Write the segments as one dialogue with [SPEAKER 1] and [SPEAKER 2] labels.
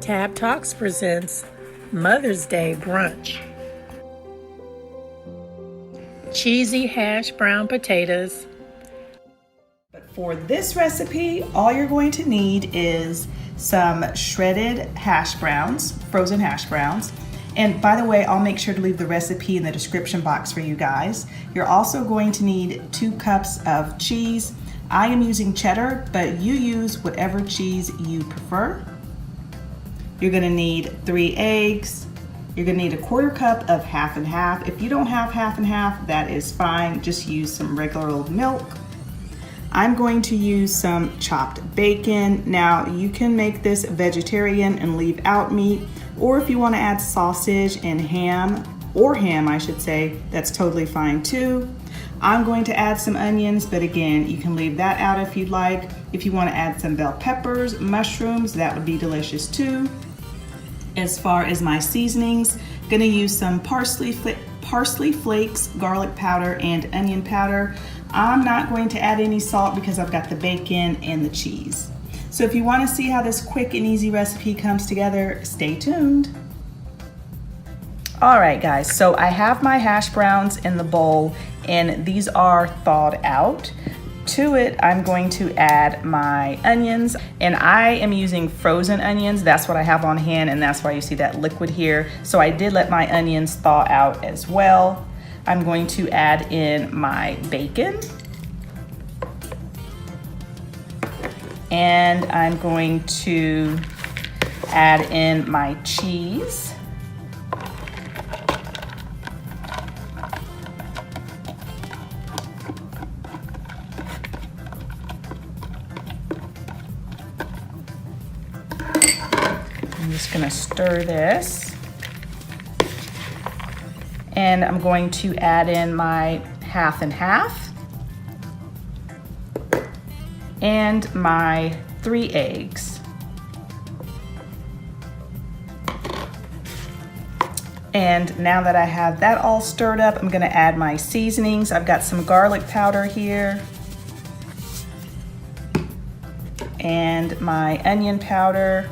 [SPEAKER 1] Tab Talks presents Mother's Day Brunch. Cheesy hash brown potatoes.
[SPEAKER 2] But for this recipe, all you're going to need is some shredded hash browns, frozen hash browns. And by the way, I'll make sure to leave the recipe in the description box for you guys. You're also going to need 2 cups of cheese. I am using cheddar, but you use whatever cheese you prefer. You're gonna need 3 eggs. You're gonna need a 1/4 cup of half and half. If you don't have half and half, that is fine. Just use some regular old milk. I'm going to use some chopped bacon. Now, you can make this vegetarian and leave out meat, or if you wanna add sausage and ham, I should say, that's totally fine too. I'm going to add some onions, but again, you can leave that out if you'd like. If you wanna add some bell peppers, mushrooms, that would be delicious too. As far as my seasonings, gonna use some parsley flakes, garlic powder, and onion powder. I'm not going to add any salt because I've got the bacon and the cheese. So if you wanna see how this quick and easy recipe comes together, stay tuned. All right, guys, so I have my hash browns in the bowl and these are thawed out. To it, I'm going to add my onions, and I am using frozen onions. That's what I have on hand, and that's why you see that liquid here. So I did let my onions thaw out as well. I'm going to add in my bacon. And I'm going to add in my cheese. I'm just gonna stir this. And I'm going to add in my half and half and my 3 eggs. And now that I have that all stirred up, I'm gonna add my seasonings. I've got some garlic powder here and my onion powder.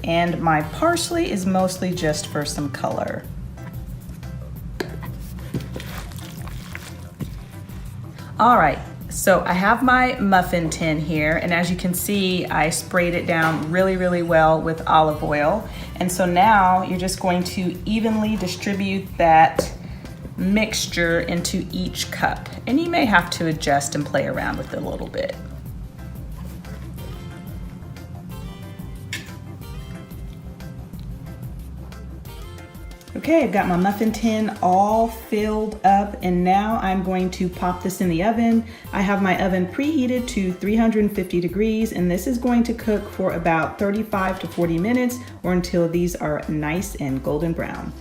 [SPEAKER 2] And my parsley is mostly just for some color. All right, so I have my muffin tin here, and as you can see, I sprayed it down really, really well with olive oil. And so now you're just going to evenly distribute that mixture into each cup. And you may have to adjust and play around with it a little bit. Okay, I've got my muffin tin all filled up, and now I'm going to pop this in the oven. I have my oven preheated to 350 degrees, and this is going to cook for about 35 to 40 minutes or until these are nice and golden brown.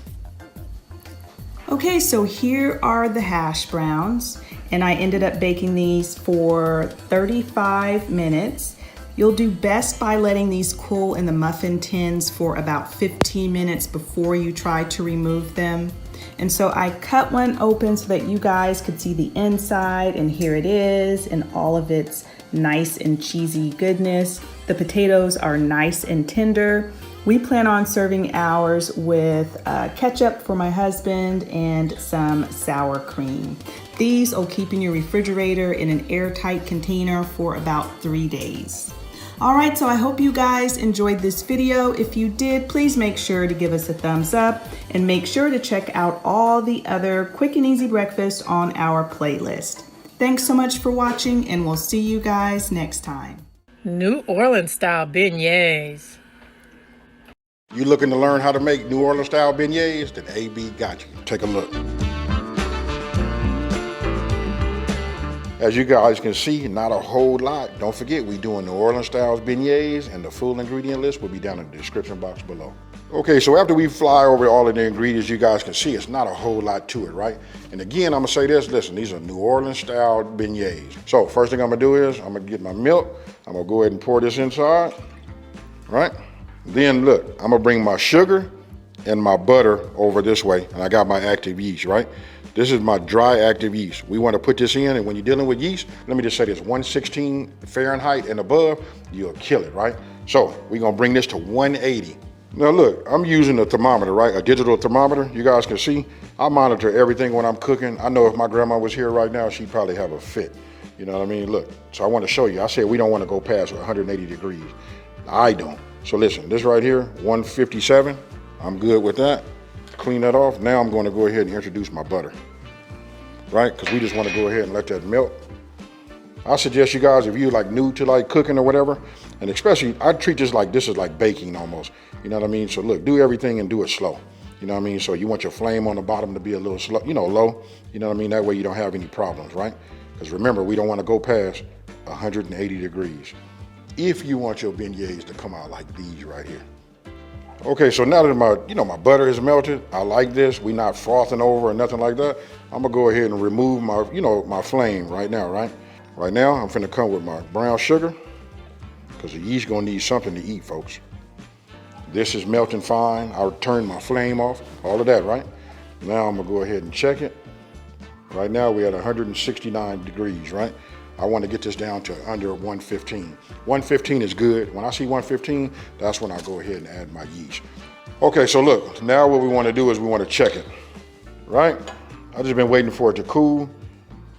[SPEAKER 2] Okay, so here are the hash browns, and I ended up baking these for 35 minutes. You'll do best by letting these cool in the muffin tins for about 15 minutes before you try to remove them. And so I cut one open so that you guys could see the inside, and here it is in all of its nice and cheesy goodness. The potatoes are nice and tender. We plan on serving ours with ketchup for my husband and some sour cream. These will keep in your refrigerator in an airtight container for about 3 days. All right, so I hope you guys enjoyed this video. If you did, please make sure to give us a thumbs up and make sure to check out all the other quick and easy breakfasts on our playlist. Thanks so much for watching, and we'll see you guys next time.
[SPEAKER 1] New Orleans style beignets.
[SPEAKER 3] You looking to learn how to make New Orleans style beignets? Then AB got you. Take a look. As you guys can see, not a whole lot. Don't forget, we doing New Orleans style beignets, and the full ingredient list will be down in the description box below. Okay, so after we fly over all of the ingredients, you guys can see it's not a whole lot to it, right? And again, I'm gonna say this, listen, these are New Orleans style beignets. So first thing I'm gonna do is, I'm gonna get my milk, I'm gonna go ahead and pour this inside, right? Then look, I'm gonna bring my sugar and my butter over this way, and I got my active yeast, right? This is my dry active yeast. We want to put this in, and when you're dealing with yeast, let me just say this, 116 Fahrenheit and above, you'll kill it, right? So we're gonna bring this to 180. Now look, I'm using a thermometer, right? A digital thermometer. You guys can see, I monitor everything when I'm cooking. I know if my grandma was here right now, she'd probably have a fit. You know what I mean? Look, so I want to show you. I said we don't want to go past 180 degrees. I don't. So listen, this right here, 157. I'm good with that. Clean that off. Now I'm going to go ahead and introduce my butter, right? Because we just want to go ahead and let that melt. I suggest you guys, if you're like new to like cooking or whatever, and especially I treat this is like baking almost. You know what I mean? So look, do everything and do it slow. You know what I mean? So you want your flame on the bottom to be a little slow, low. You know what I mean? That way you don't have any problems, right? Because remember, we don't want to go past 180 degrees if you want your beignets to come out like these right here. Okay, so now that my butter is melted, I like this. We're not frothing over or nothing like that. I'm gonna go ahead and remove my, my flame right now, right? Right now, I'm finna come with my brown sugar because the yeast gonna need something to eat, folks. This is melting fine. I'll turn my flame off, all of that, right? Now I'm gonna go ahead and check it. Right now we're at 169 degrees, right? I want to get this down to under 115. 115 is good. When I see 115, that's when I go ahead and add my yeast. Okay, so look, now what we want to do is we want to check it, right? I've just been waiting for it to cool.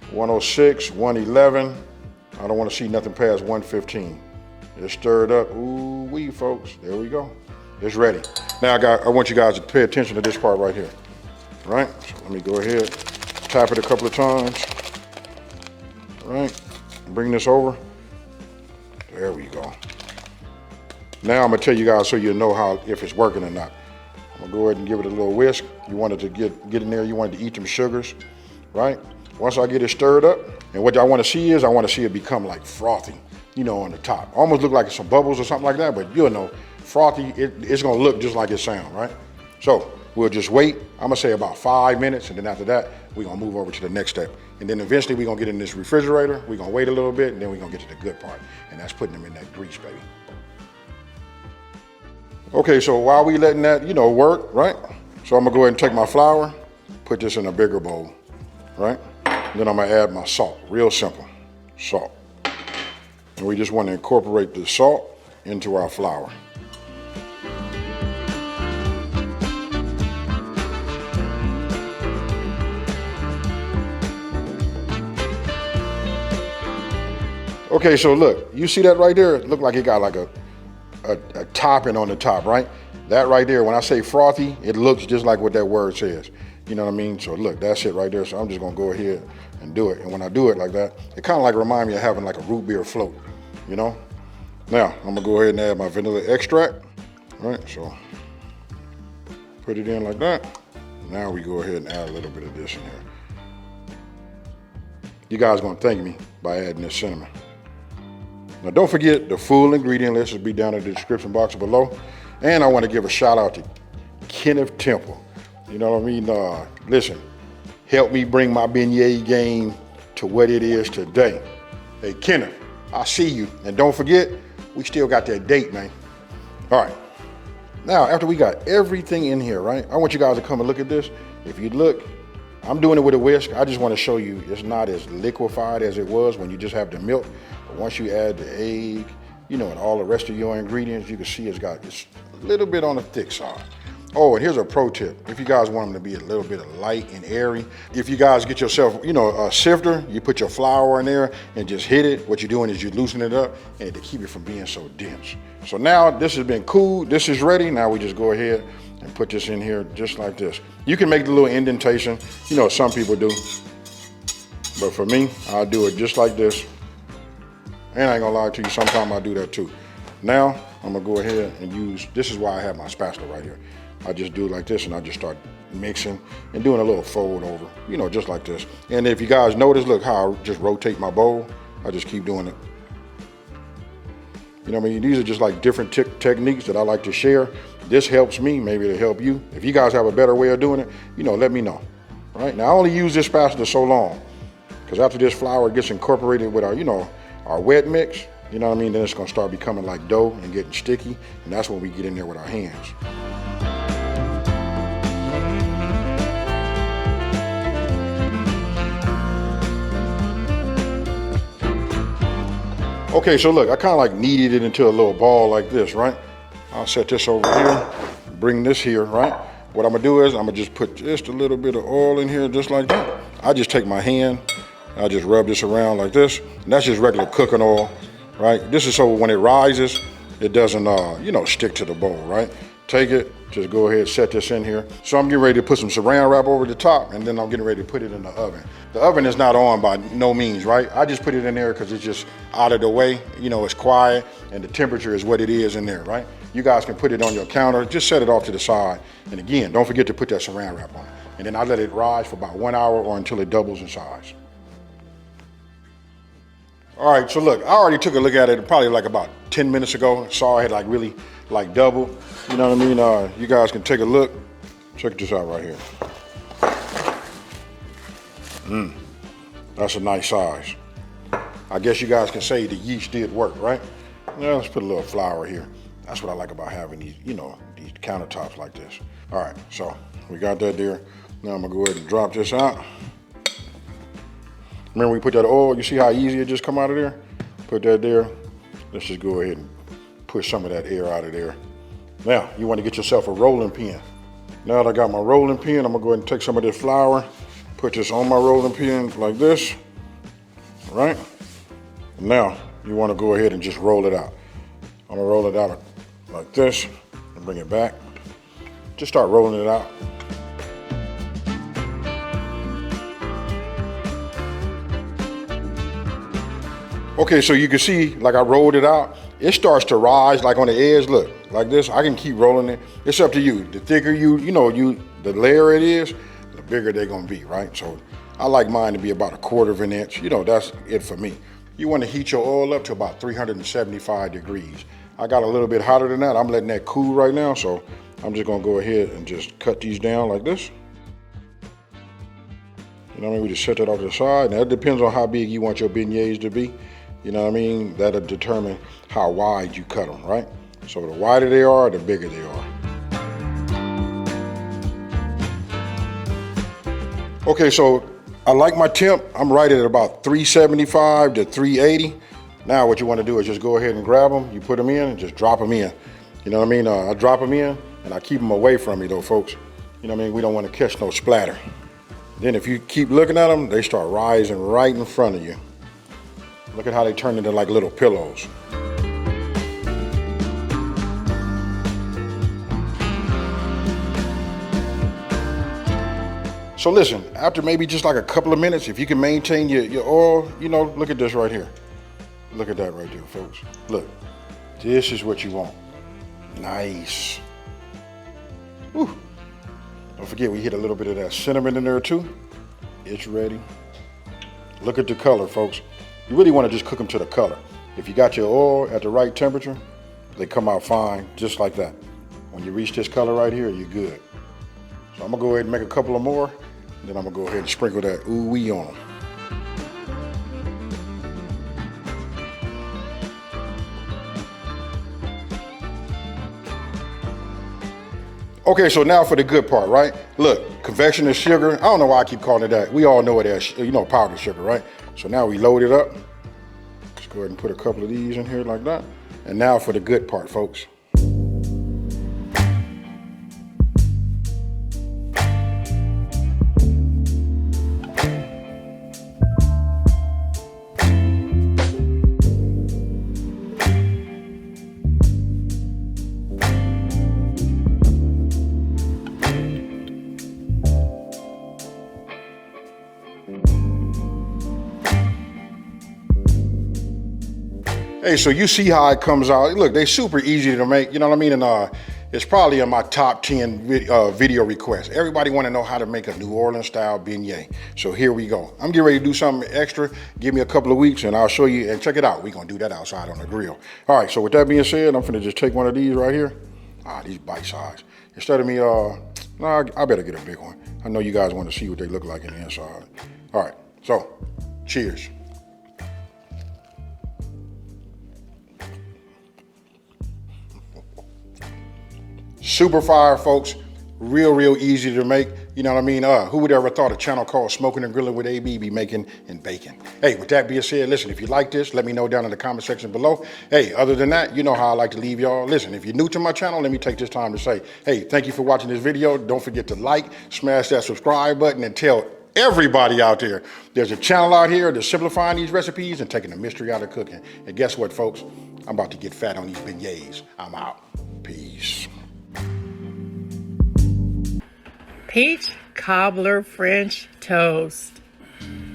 [SPEAKER 3] 106, 111. I don't want to see nothing past 115. It's stirred up. Ooh wee, folks. There we go. It's ready. Now I want you guys to pay attention to this part right here, right? So let me go ahead, tap it a couple of times, right? Bring this over. There we go. Now I'm gonna tell you guys so you know if it's working or not. I'm gonna go ahead and give it a little whisk. You want it to get in there. You want it to eat them sugars, right? Once I get it stirred up, and what I want to see is I want to see it become like frothy, on the top. Almost look like some bubbles or something like that, but you'll know, frothy. It's gonna look just like it sounds, right? So we'll just wait. I'm gonna say about 5 minutes, and then after that, we're gonna move over to the next step. And then eventually we're gonna get in this refrigerator, we're gonna wait a little bit, and then we're gonna get to the good part, and that's putting them in that grease, baby. Okay, so while we letting that, work, right? So I'm gonna go ahead and take my flour, put this in a bigger bowl, right? And then I'm gonna add my salt, real simple, salt. And we just wanna incorporate the salt into our flour. Okay, so look, you see that right there? It looked like it got like a topping on the top, right? That right there, when I say frothy, it looks just like what that word says. You know what I mean? So look, that's it right there. So I'm just gonna go ahead and do it. And when I do it like that, it kind of like remind me of having like a root beer float, Now, I'm gonna go ahead and add my vanilla extract, right? So put it in like that. Now we go ahead and add a little bit of this in here. You guys gonna thank me by adding this cinnamon. Now don't forget, the full ingredient list will be down in the description box below. And I want to give a shout out to Kenneth Temple. You know what I mean? Listen, help me bring my beignet game to what it is today. Hey Kenneth, I see you. And don't forget, we still got that date, man. All right. Now, after we got everything in here, right? I want you guys to come and look at this. If you look, I'm doing it with a whisk. I just want to show you it's not as liquefied as it was when you just have the milk. But once you add the egg, and all the rest of your ingredients, you can see it's a little bit on the thick side. Oh, and here's a pro tip. If you guys want them to be a little bit light and airy, if you guys get yourself, a sifter, you put your flour in there and just hit it. What you're doing is you loosen it up and to keep it from being so dense. So now this has been cooled. This is ready. Now we just go ahead and put this in here just like this. You can make the little indentation. Some people do. But for me, I'll do it just like this. And I ain't gonna lie to you, sometimes I do that too. Now, I'm gonna go ahead and this is why I have my spatula right here. I just do it like this and I just start mixing and doing a little fold over, just like this. And if you guys notice, look how I just rotate my bowl. I just keep doing it. These are just like different techniques that I like to share. This helps me, maybe it'll help you. If you guys have a better way of doing it, let me know. All right, now I only use this spatula so long because after this flour gets incorporated with our wet mix, then it's gonna start becoming like dough and getting sticky, and that's when we get in there with our hands. Okay, so look, I kind of like kneaded it into a little ball like this, right? I'll set this over here, bring this here, right? What I'm gonna do is I'm gonna just put just a little bit of oil in here, just like that. I just take my hand, I just rub this around like this, and that's just regular cooking oil, right? This is so when it rises, it doesn't, stick to the bowl, right? Take it, just go ahead, set this in here. So I'm getting ready to put some saran wrap over the top, and then I'm getting ready to put it in the oven. The oven is not on by no means, right? I just put it in there because it's just out of the way. It's quiet, and the temperature is what it is in there, right? You guys can put it on your counter, just set it off to the side. And again, don't forget to put that saran wrap on it. And then I let it rise for about 1 hour or until it doubles in size. All right, so look, I already took a look at it probably like about 10 minutes ago. Saw it had like really like doubled. You know what I mean? You guys can take a look. Check this out right here. That's a nice size. I guess you guys can say the yeast did work, right? Yeah, let's put a little flour here. That's what I like about having these, these countertops like this. All right, so we got that there. Now I'm gonna go ahead and drop this out. Remember we put that oil, you see how easy it just come out of there? Put that there. Let's just go ahead and push some of that air out of there. Now, you want to get yourself a rolling pin. Now that I got my rolling pin, I'm gonna go ahead and take some of this flour, put this on my rolling pin like this, right? Now, you want to go ahead and just roll it out. I'm gonna roll it out like this and bring it back. Just start rolling it out. Okay, so you can see, like I rolled it out, it starts to rise like on the edge, look, like this. I can keep rolling it. It's up to you. The thicker the layer it is, the bigger they're gonna be, right? So I like mine to be about 1/4 of an inch. That's it for me. You wanna heat your oil up to about 375 degrees. I got a little bit hotter than that. I'm letting that cool right now, so I'm just gonna go ahead and just cut these down like this. You know what I mean? We just set that off to the side. Now it depends on how big you want your beignets to be. You know what I mean? That'll determine how wide you cut them, right? So the wider they are, the bigger they are. Okay, so I like my temp. I'm right at about 375 to 380. Now what you want to do is just go ahead and grab them. You put them in and just drop them in. You know what I mean? I drop them in and I keep them away from me though, folks. You know what I mean? We don't want to catch no splatter. Then if you keep looking at them, they start rising right in front of you. Look at how they turn into like little pillows. So listen, after maybe just like a couple of minutes, if you can maintain your oil, look at this right here. Look at that right there, folks. Look, this is what you want. Nice. Whew. Don't forget, we hit a little bit of that cinnamon in there too. It's ready. Look at the color, folks. You really want to just cook them to the color. If you got your oil at the right temperature, they come out fine, just like that. When you reach this color right here, you're good. So I'm gonna go ahead and make a couple of more, and then I'm gonna go ahead and sprinkle that ooh-wee on them. Okay, so now for the good part, right? Look, confectioner's sugar. I don't know why I keep calling it that. We all know it as, powdered sugar, right? So now we load it up. Let's go ahead and put a couple of these in here like that. And now for the good part, folks. Hey, so you see how it comes out. Look, they're super easy to make, you know what I mean? And it's probably in my top 10 video requests. Everybody want to know how to make a New Orleans style beignet. So here we go. I'm getting ready to do something extra. Give me a couple of weeks and I'll show you, and check it out. We're going to do that outside on the grill. All right, so with that being said, I'm finna just take one of these right here. These bite size. Instead of me, I better get a big one. I know you guys want to see what they look like in the inside. All right, so cheers. Super fire, folks. Real easy to make. You know what I mean? Who would ever thought a channel called Smoking and Grilling with AB be making and baking? Hey, with that being said, listen, if you like this, let me know down in the comment section below. Hey, other than that, you know how I like to leave y'all. Listen, if you're new to my channel, let me take this time to say, hey, thank you for watching this video. Don't forget to like, smash that subscribe button, and tell everybody out there there's a channel out here that's simplifying these recipes and taking the mystery out of cooking. And guess what, folks? I'm about to get fat on these beignets. I'm out. Peace.
[SPEAKER 1] Peach cobbler French toast.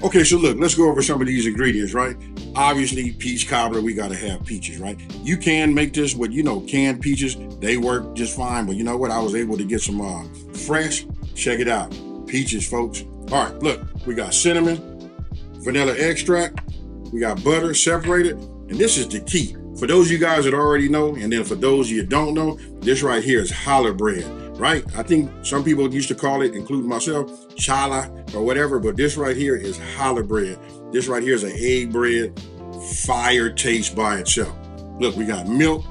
[SPEAKER 3] Okay, so look, let's go over some of these ingredients, right? Obviously, peach cobbler, we gotta have peaches, right? You can make this with, canned peaches. They work just fine, but you know what? I was able to get some fresh. Check it out. Peaches, folks. All right, look, we got cinnamon, vanilla extract, we got butter separated, and this is the key. For those of you guys that already know, and then for those of you that don't know, this right here is challah bread. Right? I think some people used to call it, including myself, challah or whatever, but this right here is challah bread. This right here is an egg bread, fire taste by itself. Look, we got milk,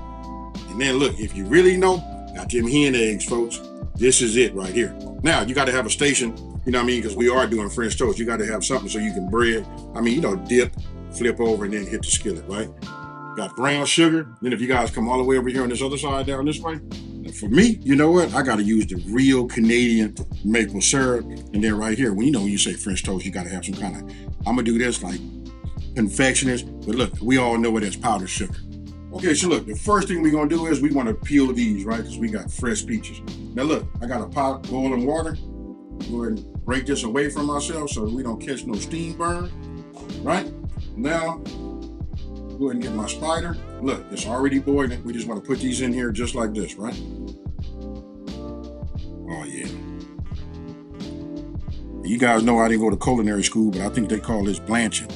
[SPEAKER 3] and then look, if you really know, got them hen eggs, folks. This is it right here. Now, you got to have a station, you know what I mean, because we are doing French toast. You got to have something so you can dip, flip over, and then hit the skillet, right? Got brown sugar. Then if you guys come all the way over here on this other side down this way, for me, you know what? I got to use the real Canadian maple syrup. And then right here, when you say French toast, you got to have some kind of, I'm going to do this like confectioners. But look, we all know it as powdered sugar. Okay, so look, the first thing we're going to do is we want to peel these, right? Because we got fresh peaches. Now look, I got a pot boiling water. Go ahead and break this away from ourselves so that we don't catch no steam burn, right? Now, go ahead and get my spider. Look, it's already boiling. We just want to put these in here just like this, right? Oh, yeah. You guys know I didn't go to culinary school, but I think they call this blanching.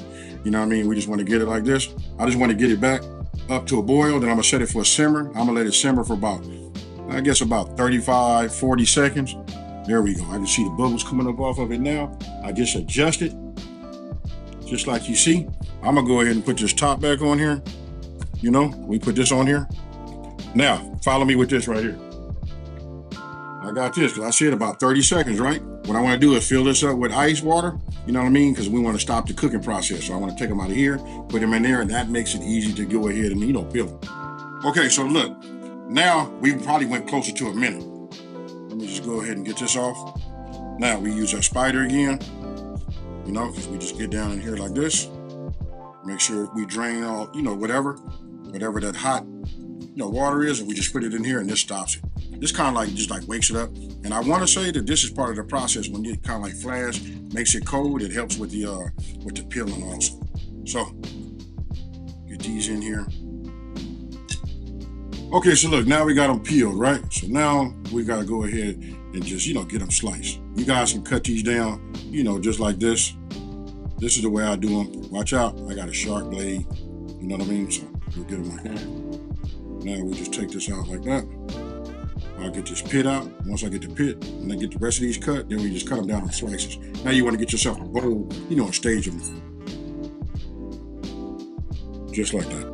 [SPEAKER 3] You know what I mean? We just want to get it like this. I just want to get it back up to a boil. Then I'm going to set it for a simmer. I'm going to let it simmer for about 35, 40 seconds. There we go. I can see the bubbles coming up off of it now. I just adjust it, just like you see. I'm gonna go ahead and put this top back on here. We put this on here. Now, follow me with this right here. I got this, because I said about 30 seconds, right? What I wanna do is fill this up with ice water, you know what I mean? Because we wanna stop the cooking process. So I wanna take them out of here, put them in there, and that makes it easy to go ahead and, peel them. Okay, so look, now we probably went closer to a minute. Let me just go ahead and get this off. Now we use our spider again, because we just get down in here like this. Make sure we drain all, whatever that hot, water is, and we just put it in here, and this stops it. This kind of just wakes it up. And I want to say that this is part of the process. When you kind of flash, makes it cold, it helps with the peeling also. So get these in here. Okay, so look, now we got them peeled, right? So now we got to go ahead and just, get them sliced. You guys can cut these down, just like this. This is the way I do them. Watch out, I got a sharp blade. You know what I mean? So we'll get them like that. Now we just take this out like that. I'll get this pit out. Once I get the pit, and I get the rest of these cut, then we just cut them down in slices. Now you want to get yourself a bowl, and stage them. Just like that.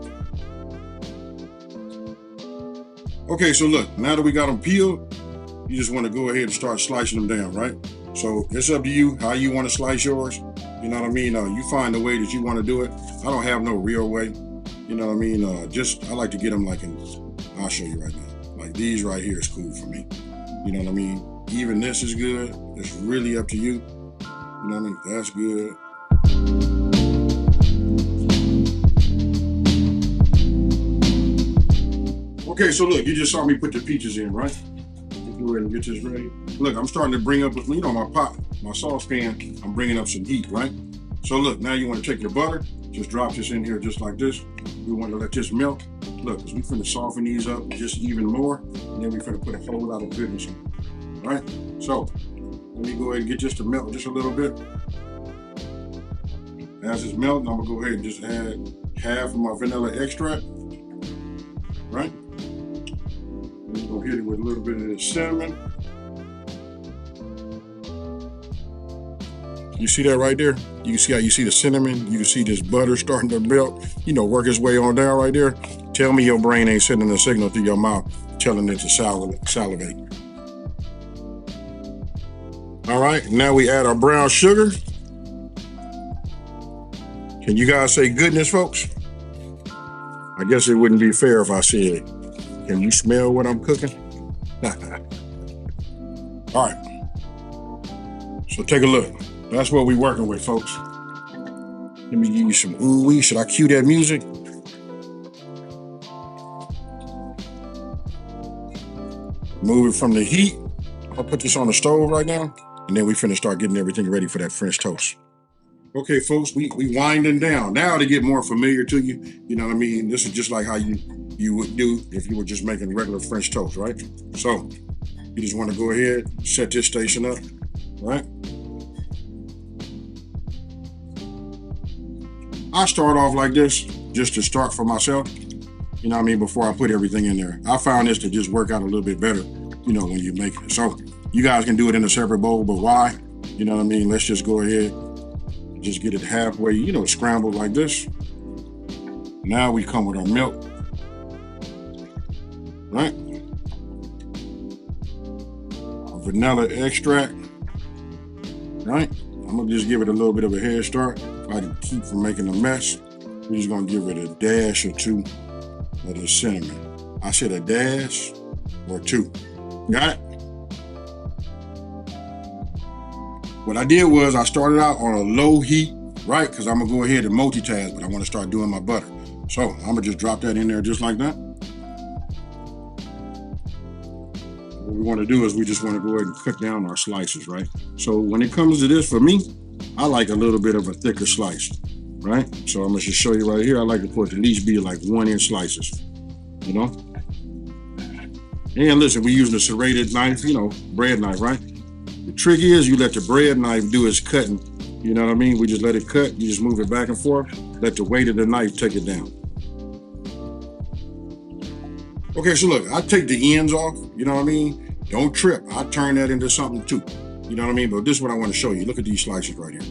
[SPEAKER 3] Okay, so look, now that we got them peeled, you just want to go ahead and start slicing them down, right? So it's up to you how you want to slice yours. You know what I mean? You find the way that you want to do it. I don't have no real way. You know what I mean? I like to get them I'll show you right now. Like these right here is cool for me. You know what I mean? Even this is good. It's really up to you. You know what I mean? That's good. Okay, so look, you just saw me put the peaches in, right? Go ahead and get this ready. Look, I'm starting to bring up, my pot, my saucepan, I'm bringing up some heat, right? So look, now you want to take your butter, just drop this in here just like this. We want to let this melt. Look, because we finna soften these up just even more, and then we finna put a whole lot of goodness in, right? So, let me go ahead and get this to melt just a little bit. As it's melting, I'm gonna go ahead and just add half of my vanilla extract, right? I'm gonna hit it with a little bit of the cinnamon. You see that right there? You can see how you see the cinnamon. You can see this butter starting to melt, work its way on down right there. Tell me your brain ain't sending a signal through your mouth telling it to salivate. All right, now we add our brown sugar. Can you guys say goodness, folks? I guess it wouldn't be fair if I said, can you smell what I'm cooking? All right, so take a look. That's what we're working with, folks. Let me give you some ooh-wee. Should I cue that music? Move it from the heat. I'll put this on the stove right now, and then we finna start getting everything ready for that French toast. Okay, folks, we winding down. Now to get more familiar to you, you know what I mean? This is just like how you would do if you were just making regular French toast, right? So you just want to go ahead, set this station up, right? I start off like this just to start for myself, you know what I mean, before I put everything in there. I found this to just work out a little bit better, you know, when you're making it. So you guys can do it in a separate bowl, but why? You know what I mean? Let's just go ahead, just get it halfway, you know, scrambled like this. Now we come with our milk, right? Our vanilla extract, right? I'm gonna just give it a little bit of a head start. If I can keep from making a mess, we're just gonna give it a dash or two of the cinnamon. I said a dash or two. Got it? What I did was I started out on a low heat, right? Because I'm gonna go ahead and multitask, but I want to start doing my butter. So I'm gonna just drop that in there just like that. What we want to do is we just want to go ahead and cut down our slices, right? So when it comes to this, for me, I like a little bit of a thicker slice, right? So I'm gonna just show you right here. I like it for it to at least be like 1 inch slices, you know? And listen, we're using a serrated knife, you know, bread knife, right? The trick is you let the bread knife do its cutting, you know what I mean? We just let it cut, you just move it back and forth, let the weight of the knife take it down. Okay, so look, I take the ends off, you know what I mean? Don't trip, I turn that into something too, you know what I mean? But this is what I want to show you. Look at these slices right here.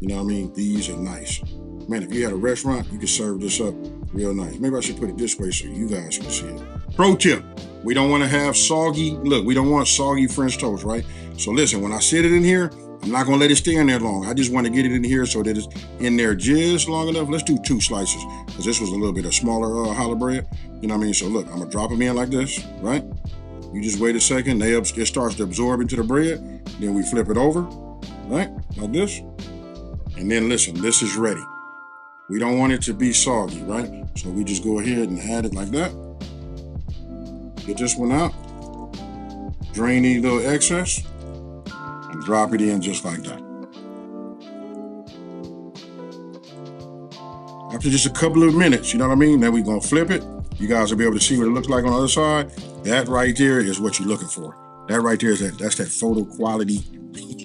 [SPEAKER 3] You know what I mean? These are nice. Man, if you had a restaurant, you could serve this up real nice. Maybe I should put it this way so you guys can see it. Pro tip, we don't want to have soggy, look, we don't want soggy French toast, right? So listen, when I set it in here, I'm not gonna let it stay in there long. I just want to get it in here so that it's in there just long enough. Let's do 2 slices, because this was a little bit of smaller challah bread. You know what I mean? So look, I'm gonna drop them in like this, right? You just wait a second, it starts to absorb into the bread. Then we flip it over, right? Like this. And then listen, this is ready. We don't want it to be soggy, right? So we just go ahead and add it like that. Get this one out. Drain any little excess and drop it in just like that. After just a couple of minutes, you know what I mean? Then we're gonna flip it. You guys will be able to see what it looks like on the other side. That right there is what you're looking for. That right there is that's that photo quality.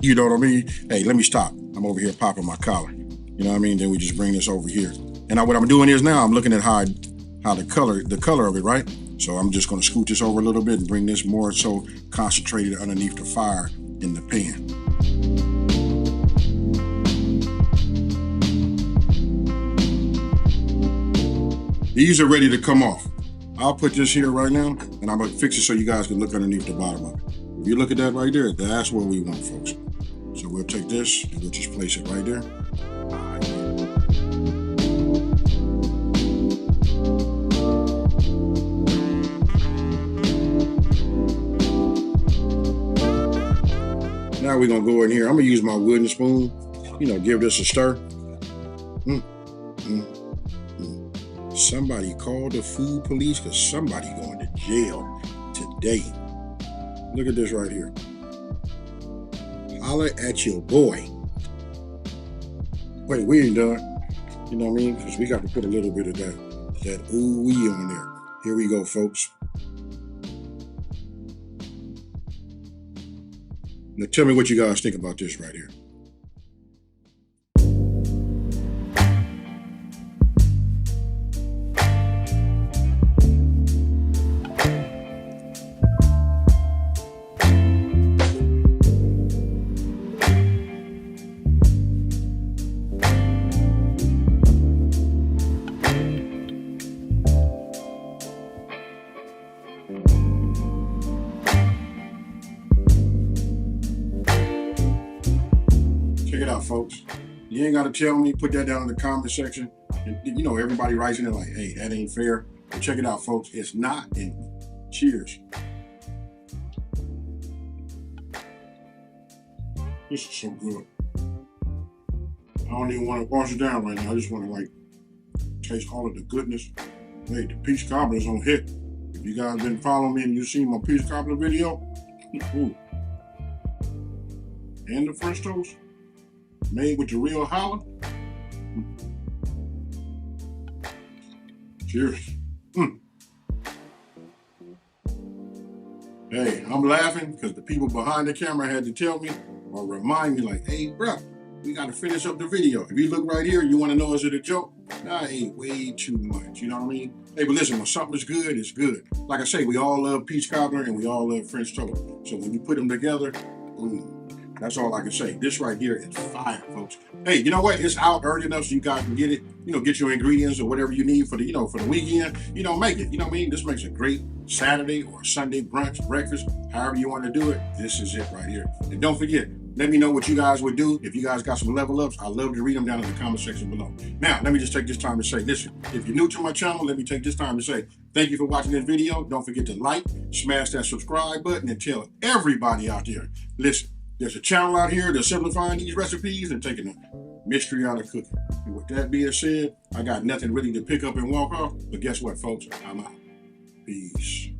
[SPEAKER 3] You know what I mean? Hey, let me stop. I'm over here popping my collar. You know what I mean? Then we just bring this over here. And now what I'm doing is now I'm looking at how the color of it, right? So I'm just gonna scoot this over a little bit and bring this more so concentrated underneath the fire in the pan. These are ready to come off. I'll put this here right now and I'm gonna fix it so you guys can look underneath the bottom of it. If you look at that right there, that's what we want, folks. So we'll take this and we'll just place it right there. Now we're gonna go in here. I'm gonna use my wooden spoon, you know, give this a stir. Somebody called the food police because somebody going to jail today. Look at this right here. Holler at your boy. Wait, we ain't done. You know what I mean? Because we got to put a little bit of that ooh-wee on there. Here we go, folks. Now tell me what you guys think about this right here. Check it out, folks. You ain't gotta tell me, put that down in the comment section. And you know, everybody writes in there like, hey, that ain't fair. But check it out, folks. It's not. And cheers. This is so good. I don't even want to wash it down right now. I just want to like taste all of the goodness. Hey, the peach cobbler is on hit. If you guys been following me and you seen my peach cobbler video, ooh. And the French toast made with the real holla. Cheers. Hey, I'm laughing because the people behind the camera had to tell me or remind me like, hey, bro, we got to finish up the video. If you look right here, you want to know, is it a joke? Nah, I ate way too much. You know what I mean? Hey, but listen, when something's good, it's good. Like I say, we all love peach cobbler and we all love French toast. So when you put them together, that's all I can say. This right here is fire, folks. Hey, you know what? It's out early enough so you guys can get it. You know, get your ingredients or whatever you need for the, for the weekend. You know, make it. You know what I mean? This makes a great Saturday or Sunday brunch, breakfast, however you want to do it. This is it right here. And don't forget, let me know what you guys would do. If you guys got some level ups, I'd love to read them down in the comment section below. Now, let me just take this time to say, listen, if you're new to my channel, let me take this time to say, thank you for watching this video. Don't forget to like, smash that subscribe button, and tell everybody out there, listen, there's a channel out here that's simplifying these recipes and taking the mystery out of cooking. And with that being said, I got nothing really to pick up and walk off. But guess what, folks? I'm out. Peace.